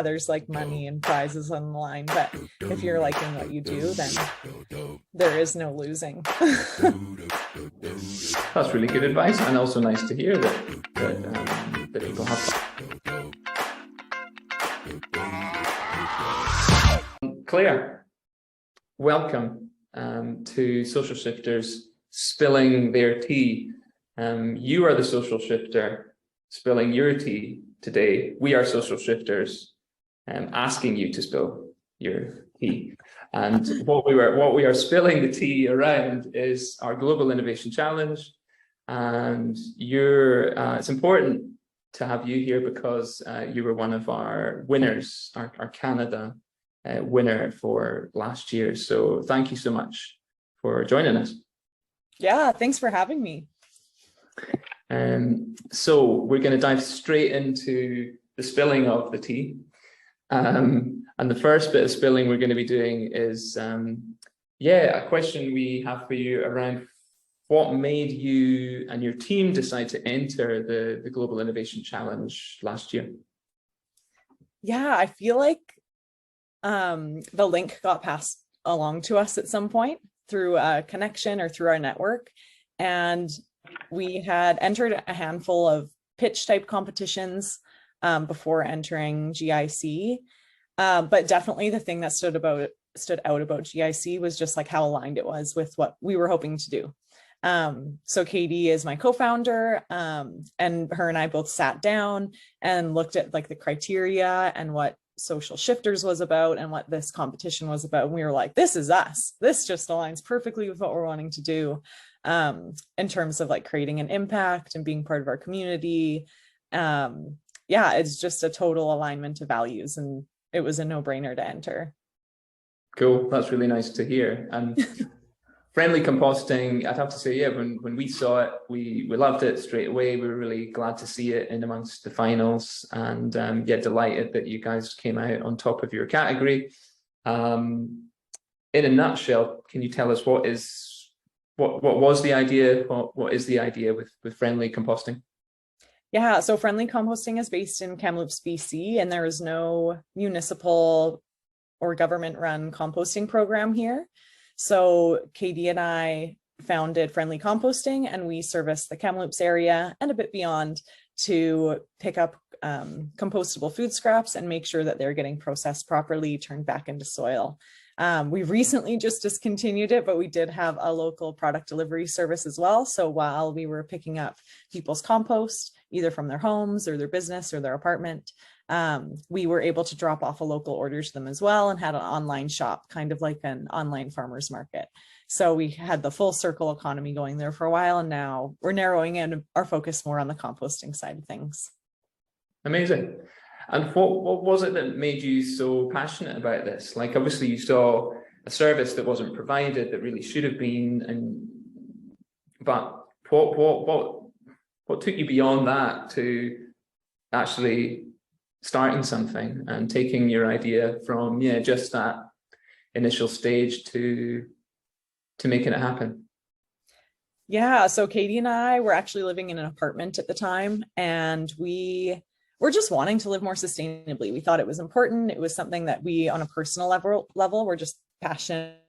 there's like money and prizes on the line, but if you're liking what you do, then there is no losing. That's really good advice, and also nice to hear that people have. Claire, welcome to Social Shifters Spilling Their Tea. You are the social shifter spilling your tea today. We are social shifters asking you to spill your tea. And what we are spilling the tea around is our Global Innovation Challenge. And it's important to have you here because you were one of our winners, our Canada winner for last year. So thank you so much for joining us. Yeah, thanks for having me. So we're going to dive straight into the spilling of the tea. And the first bit of spilling we're going to be doing is, a question we have for you around what made you and your team decide to enter the Global Innovation Challenge last year. Yeah, I feel like the link got passed along to us at some point through a connection or through our network. And we had entered a handful of pitch type competitions before entering GIC. But definitely the thing that stood out about GIC was just like how aligned it was with what we were hoping to do. So Katie is my co-founder, and her and I both sat down and looked at like the criteria and what Social Shifters was about and what this competition was about. And we were like, this is us. This just aligns perfectly with what we're wanting to do in terms of like creating an impact and being part of our community. It's just a total alignment of values, and it was a no-brainer to enter. Cool. That's really nice to hear. And Friendly Composting, I'd have to say, when we saw it, we loved it straight away. We were really glad to see it in amongst the finals, and delighted that you guys came out on top of your category. In a nutshell, can you tell us what was the idea? What is the idea with Friendly Composting? Yeah, so Friendly Composting is based in Kamloops, BC, and there is no municipal or government-run composting program here. So Katie and I founded Friendly Composting, and we service the Kamloops area and a bit beyond to pick up compostable food scraps and make sure that they're getting processed properly, turned back into soil. We recently just discontinued it, but we did have a local product delivery service as well. So while we were picking up people's compost, either from their homes or their business or their apartment, we were able to drop off a local order to them as well, and had an online shop, kind of like an online farmers market. So we had the full circle economy going there for a while, and now we're narrowing in our focus more on the composting side of things. Amazing. And what was it that made you so passionate about this? Like, obviously you saw a service that wasn't provided that really should have been, but what took you beyond that to actually starting something and taking your idea from just that initial stage to making it happen? Yeah, so Katie and I were actually living in an apartment at the time, and we were just wanting to live more sustainably. We thought it was important. It was something that we, on a personal level, were just passionate.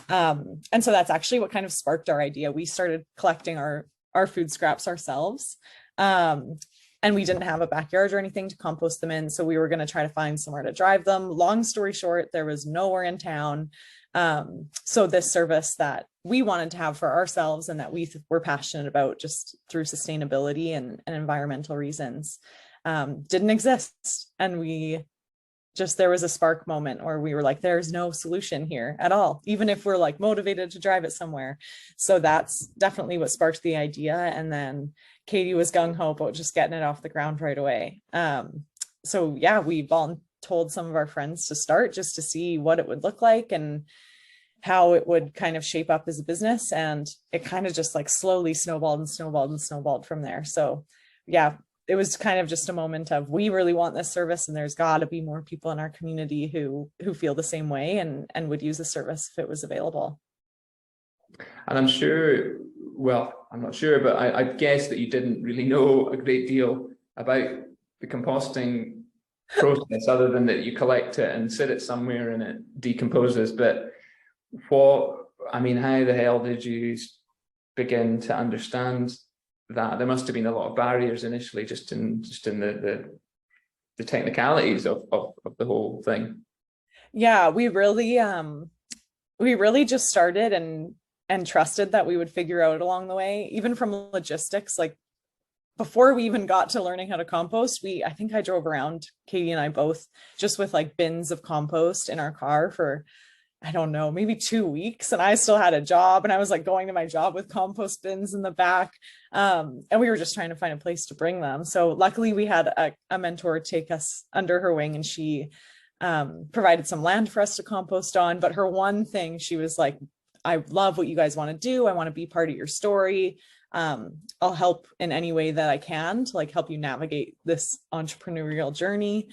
And so that's actually what kind of sparked our idea. We started collecting our food scraps ourselves. And we didn't have a backyard or anything to compost them in. So we were going to try to find somewhere to drive them. Long story short, there was nowhere in town. So this service that we wanted to have for ourselves and that we were passionate about just through sustainability and environmental reasons didn't exist. And there was a spark moment where we were like, there's no solution here at all, even if we're like motivated to drive it somewhere. So that's definitely what sparked the idea. And then Katie was gung-ho about just getting it off the ground right away. We told some of our friends to start just to see what it would look like and how it would kind of shape up as a business. And it kind of just like slowly snowballed from there. So yeah, it was kind of just a moment of, we really want this service, and there's got to be more people in our community who feel the same way and would use the service if it was available. And I'm sure, well, I'm not sure, but I guess that you didn't really know a great deal about the composting process other than that you collect it and sit it somewhere and it decomposes. But how the hell did you begin to understand that? There must have been a lot of barriers initially, just in the technicalities of the whole thing. Yeah, we really just started and trusted that we would figure out along the way, even from logistics. Like before we even got to learning how to compost, I think I drove around, Katie and I both, just with like bins of compost in our car for, I don't know, maybe 2 weeks. And I still had a job, and I was like going to my job with compost bins in the back. And we were just trying to find a place to bring them. So luckily we had a mentor take us under her wing, and she provided some land for us to compost on. But her one thing, she was like, I love what you guys want to do. I want to be part of your story. I'll help in any way that I can to like help you navigate this entrepreneurial journey.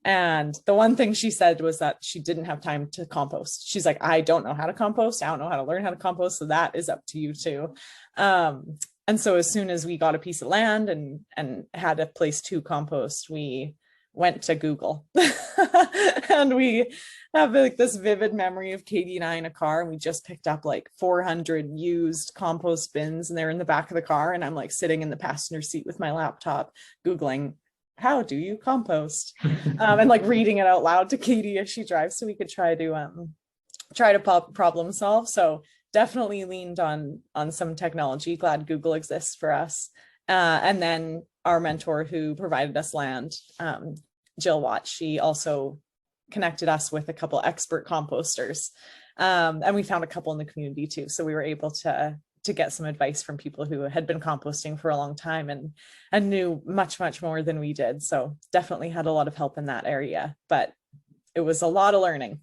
And the one thing she said was that she didn't have time to compost. She's like, I don't know how to compost. I don't know how to learn how to compost. So that is up to you too. And so as soon as we got a piece of land and had a place to compost, we went to Google. And we have like this vivid memory of Katie and I in a car, and we just picked up like 400 used compost bins, and they're in the back of the car, and I'm like sitting in the passenger seat with my laptop Googling, how do you compost? And like reading it out loud to Katie as she drives, so we could try to problem solve. So definitely leaned on some technology. Glad Google exists for us. And then our mentor who provided us land, Jill Watts, she also connected us with a couple expert composters. And we found a couple in the community too. So we were able to get some advice from people who had been composting for a long time and knew much, much more than we did. So definitely had a lot of help in that area, but it was a lot of learning.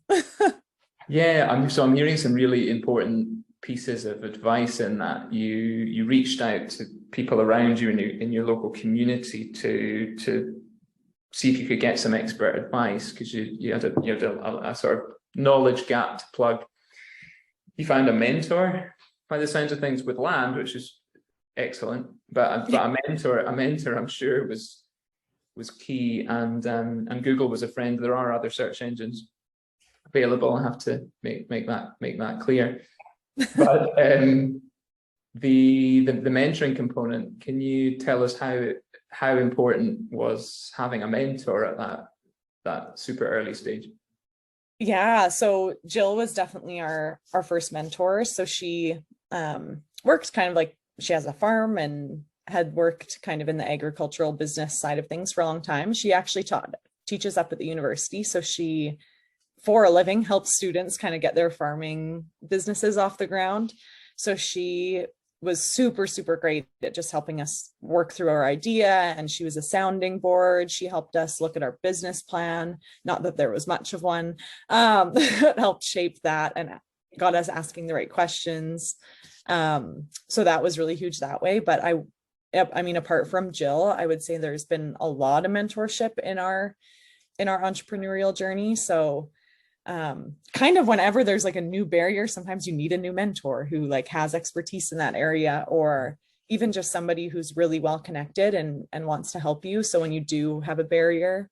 Yeah, I'm hearing some really important pieces of advice in that you reached out to people around you in your local community to see if you could get some expert advice, because you had a sort of knowledge gap to plug. You found a mentor by the sounds of things with land, which is excellent, but a mentor I'm sure was key, and Google was a friend. There are other search engines available. I have to make that clear. But the mentoring component, can you tell us how important was having a mentor at that super early stage? Yeah, so Jill was definitely our first mentor. So she worked kind of like, she has a farm and had worked kind of in the agricultural business side of things for a long time. She actually teaches up at the university. So she, for a living, helps students kind of get their farming businesses off the ground. So she was super, super great at just helping us work through our idea. And she was a sounding board. She helped us look at our business plan. Not that there was much of one, helped shape that and got us asking the right questions. So that was really huge that way. But I mean, apart from Jill, I would say there's been a lot of mentorship in our entrepreneurial journey. So kind of whenever there's like a new barrier, sometimes you need a new mentor who like has expertise in that area, or even just somebody who's really well connected and wants to help you. So when you do have a barrier,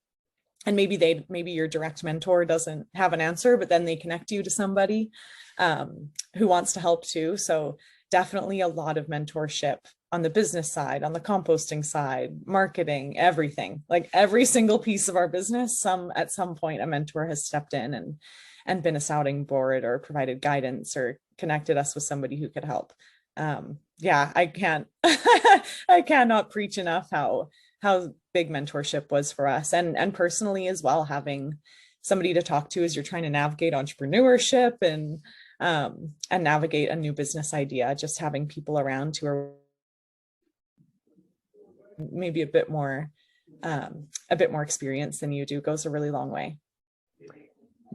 and maybe your direct mentor doesn't have an answer, but then they connect you to somebody who wants to help too. So definitely a lot of mentorship on the business side, on the composting side, marketing, everything, like every single piece of our business, at some point a mentor has stepped in and been a sounding board or provided guidance or connected us with somebody who could help. Yeah, I cannot preach enough how big mentorship was for us, and personally as well, having somebody to talk to as you're trying to navigate entrepreneurship and navigate a new business idea. Just having people around who are maybe a bit more experienced than you do goes a really long way.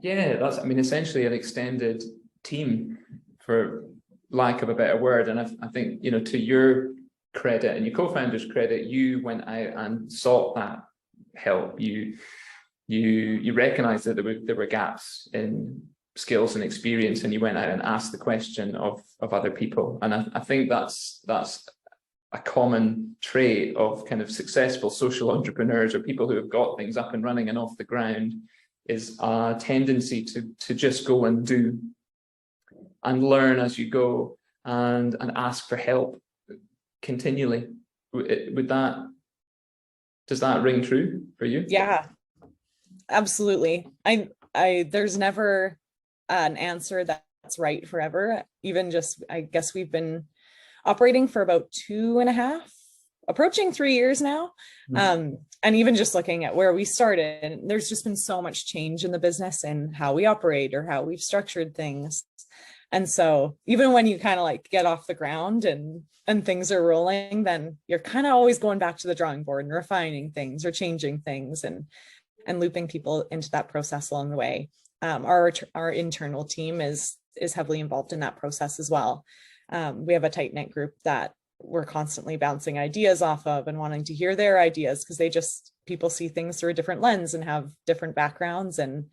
Yeah, that's, I mean, essentially an extended team, for lack of a better word. And I think, to your credit and your co-founder's credit, you went out and sought that help. You recognized that there were gaps in skills and experience, and you went out and asked the question of other people. And I think that's a common trait of kind of successful social entrepreneurs or people who have got things up and running and off the ground is a tendency to just go and do and learn as you go and ask for help continually. Does that ring true for you? Yeah, absolutely. There's never an answer that's right forever. Even just, I guess we've been operating for about 2.5, approaching 3 years now. And even just looking at where we started, there's just been so much change in the business and how we operate or how we've structured things. And so even when you kind of like get off the ground and things are rolling, then you're kind of always going back to the drawing board and refining things or changing things and looping people into that process along the way. Our internal team is heavily involved in that process as well. We have a tight-knit group that we're constantly bouncing ideas off of and wanting to hear their ideas, because people see things through a different lens and have different backgrounds. And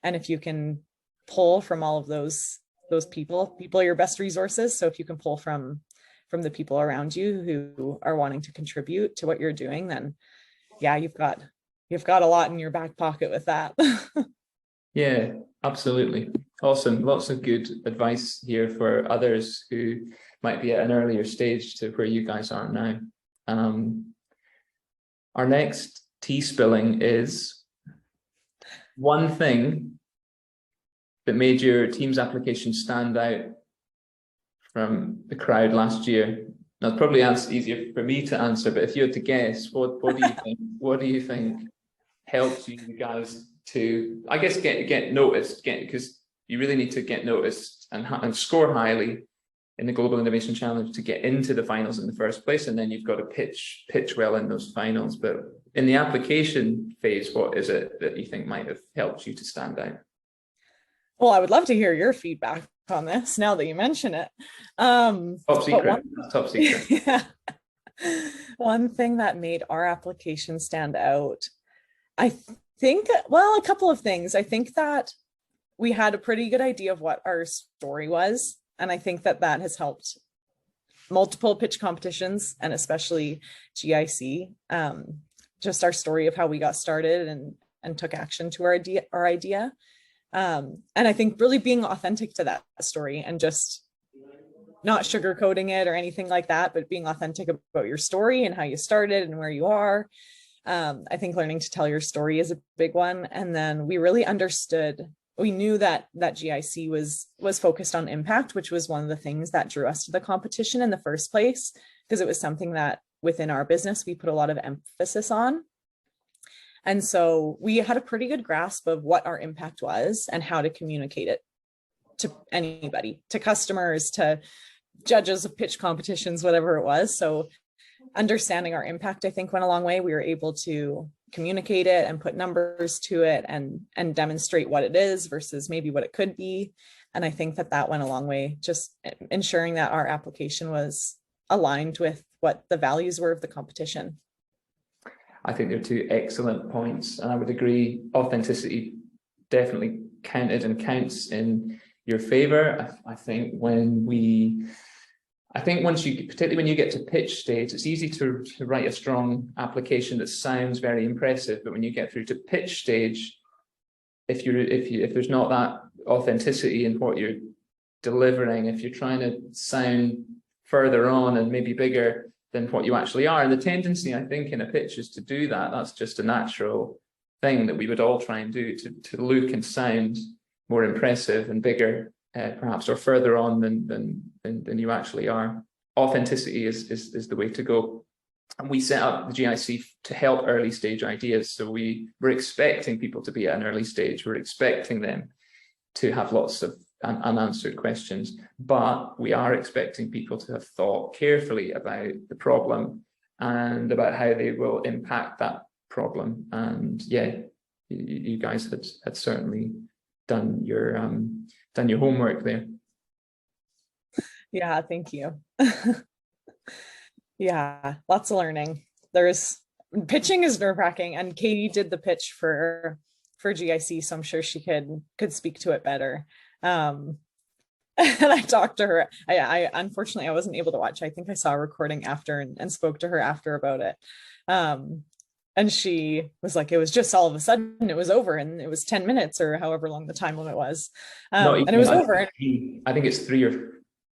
if you can pull from all of those people are your best resources. So if you can pull from the people around you who are wanting to contribute to what you're doing, then yeah, you've got a lot in your back pocket with that. Yeah, absolutely. Awesome. Lots of good advice here for others who might be at an earlier stage to where you guys are now. Our next tea spilling is one thing that made your team's application stand out from the crowd last year. Now, it's probably easier for me to answer, but if you had to guess, what do you think? What do you think helped you guys to, I guess, get noticed? Because you really need to get noticed and score highly in the Global Innovation Challenge to get into the finals in the first place, and then you've got to pitch well in those finals. But in the application phase, what is it that you think might have helped you to stand out? Well, I would love to hear your feedback on this now that you mention it. Top secret. Top secret. Yeah. One thing that made our application stand out, I think, well, a couple of things. I think that we had a pretty good idea of what our story was. And I think that has helped multiple pitch competitions, and especially GIC, just our story of how we got started and took action to our idea. And I think really being authentic to that story and just not sugarcoating it or anything like that, but being authentic about your story and how you started and where you are. I think learning to tell your story is a big one. And then we really we knew that GIC was focused on impact, which was one of the things that drew us to the competition in the first place, because it was something that within our business, we put a lot of emphasis on. And so we had a pretty good grasp of what our impact was and how to communicate it to anybody, to customers, to judges of pitch competitions, whatever it was. So understanding our impact, I think, went a long way. We were able to communicate it and put numbers to it and demonstrate what it is versus maybe what it could be. And I think that went a long way, just ensuring that our application was aligned with what the values were of the competition. I think they're two excellent points, and I would agree. Authenticity definitely counted and counts in your favor. I think once you, particularly when you get to pitch stage, it's easy to write a strong application that sounds very impressive, but when you get through to pitch stage, if there's not that authenticity in what you're delivering, if you're trying to sound further on and maybe bigger than what you actually are, and the tendency, I think, in a pitch is to do that. That's just a natural thing that we would all try and do, to look and sound more impressive and bigger, perhaps, or further on than you actually are. Authenticity is the way to go. And we set up the GIC to help early stage ideas. So we're expecting people to be at an early stage. We're expecting them to have lots of unanswered questions, but we are expecting people to have thought carefully about the problem and about how they will impact that problem. And yeah, you guys had certainly done your homework there. Yeah, thank you. Yeah, lots of learning. Pitching is nerve-wracking, and Katie did the pitch for GIC, so I'm sure she could speak to it better. And I talked to her. I unfortunately I wasn't able to watch. I think I saw a recording after and spoke to her after about it. And she was like, it was just all of a sudden it was over, and it was 10 minutes or however long the time limit was. Not And it was even, over. I think it's 3 or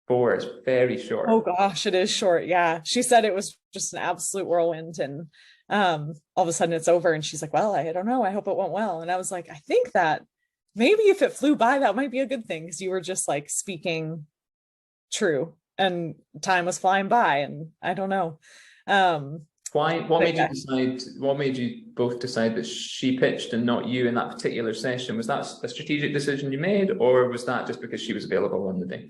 4. It's very short. Oh gosh, it is short. Yeah. She said it was just an absolute whirlwind, and all of a sudden it's over. And she's like, well, I don't know. I hope it went well. And I was like, I think that maybe if it flew by, that might be a good thing, because you were just like speaking true and time was flying by, and I don't know. What made you both decide that she pitched and not you in that particular session? Was that a strategic decision you made, or was that just because she was available on the day?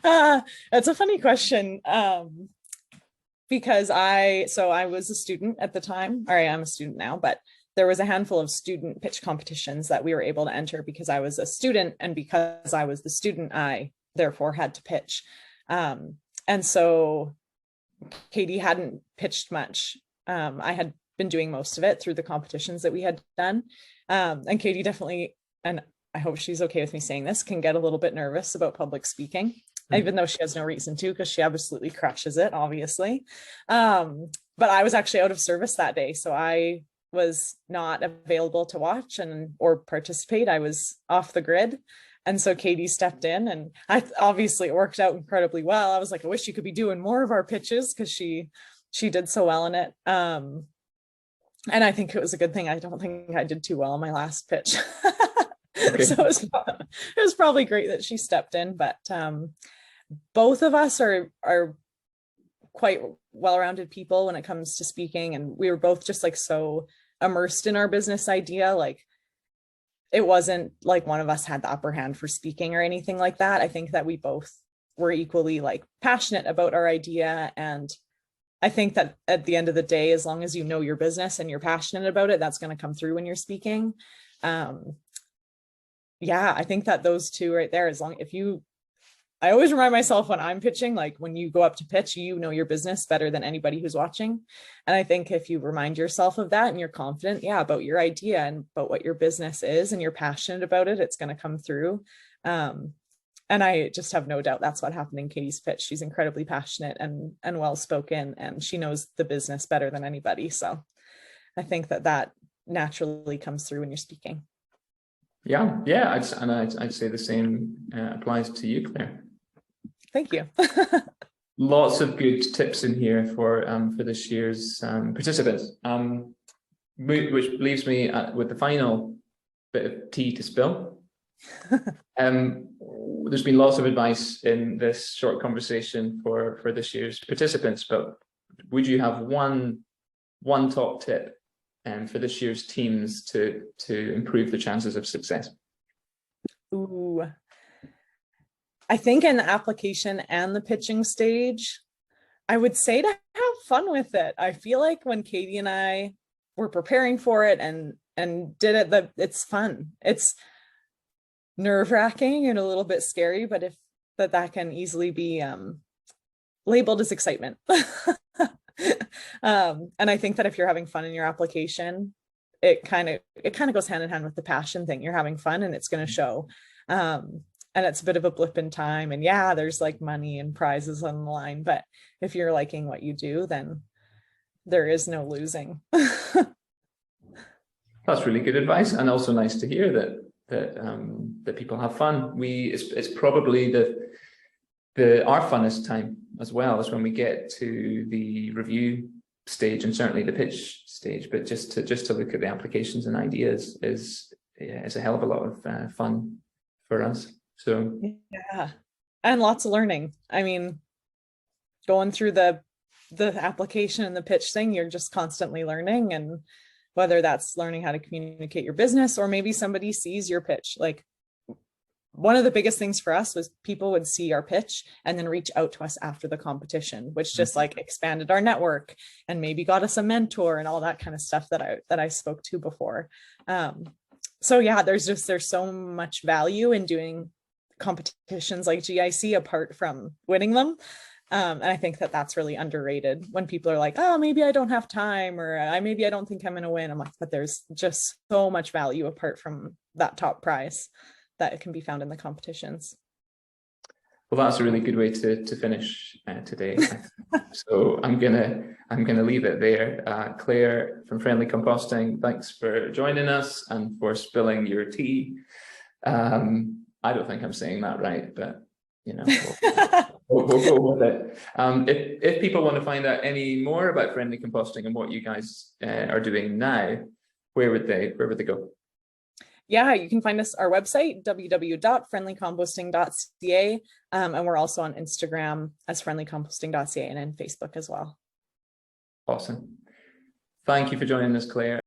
That's a funny question. Because I was a student at the time, or I am a student now, but there was a handful of student pitch competitions that we were able to enter because I was a student, and because I was the student, I therefore had to pitch. And so Katie hadn't pitched much. I had been doing most of it through the competitions that we had done. And Katie definitely, and I hope she's okay with me saying this, can get a little bit nervous about public speaking, even though she has no reason to, because she absolutely crushes it, obviously. But I was actually out of service that day, so I was not available to watch or participate. I was off the grid. And so Katie stepped in, and obviously it worked out incredibly well. I was like, I wish you could be doing more of our pitches, because she did so well in it. And I think it was a good thing. I don't think I did too well on my last pitch. Okay. So it was probably great that she stepped in, but both of us are quite well-rounded people when it comes to speaking, and we were both just like so immersed in our business idea. Like, it wasn't like one of us had the upper hand for speaking or anything like that. I think that we both were equally like passionate about our idea, and I think that at the end of the day, as long as you know your business and you're passionate about it, that's going to come through when you're speaking. Yeah, I think that those two right there, I always remind myself when I'm pitching, like when you go up to pitch, you know your business better than anybody who's watching. And I think if you remind yourself of that and you're confident, about your idea and about what your business is, and you're passionate about it, it's going to come through. And I just have no doubt that's what happened in Katie's pitch. She's incredibly passionate and well-spoken, and she knows the business better than anybody. So I think that naturally comes through when you're speaking. Yeah, I'd say the same applies to you, Claire. Thank you. Lots of good tips in here for this year's participants, which leaves me with the final bit of tea to spill. There's been lots of advice in this short conversation for this year's participants, but would you have one top tip for this year's teams to improve the chances of success? Ooh, I think in the application and the pitching stage, I would say to have fun with it. I feel like when Katie and I were preparing for it and did it, that it's fun. It's nerve-wracking and a little bit scary, but if that can easily be labeled as excitement. And I think that if you're having fun in your application, it kind of goes hand in hand with the passion thing. You're having fun and it's going to show. And it's a bit of a blip in time, and there's like money and prizes on the line, but if you're liking what you do, then there is no losing. That's really good advice, and also nice to hear that people have fun. It's probably our funnest time as well, is when we get to the review stage, and certainly the pitch stage, but just to look at the applications and ideas is a hell of a lot of fun for us. So and lots of learning. I mean, going through the application and the pitch thing, you're just constantly learning, and whether that's learning how to communicate your business, or maybe somebody sees your pitch. Like, one of the biggest things for us was people would see our pitch and then reach out to us after the competition, which just like expanded our network and maybe got us a mentor and all that kind of stuff that I spoke to before. So there's so much value in doing competitions like GIC apart from winning them. And I think that's really underrated when people are like, oh, maybe I don't have time, or maybe I don't think I'm going to win. I'm like, but there's just so much value apart from that top prize that can be found in the competitions. Well, that's a really good way to finish today. So I'm gonna leave it there. Claire from Friendly Composting, thanks for joining us and for spilling your tea. I don't think I'm saying that right, but you know, we'll go with it. If people want to find out any more about Friendly Composting and what you guys are doing now, where would they go? Yeah, you can find us our website, www.friendlycomposting.ca. And we're also on Instagram as friendlycomposting.ca and on Facebook as well. Awesome. Thank you for joining us, Claire.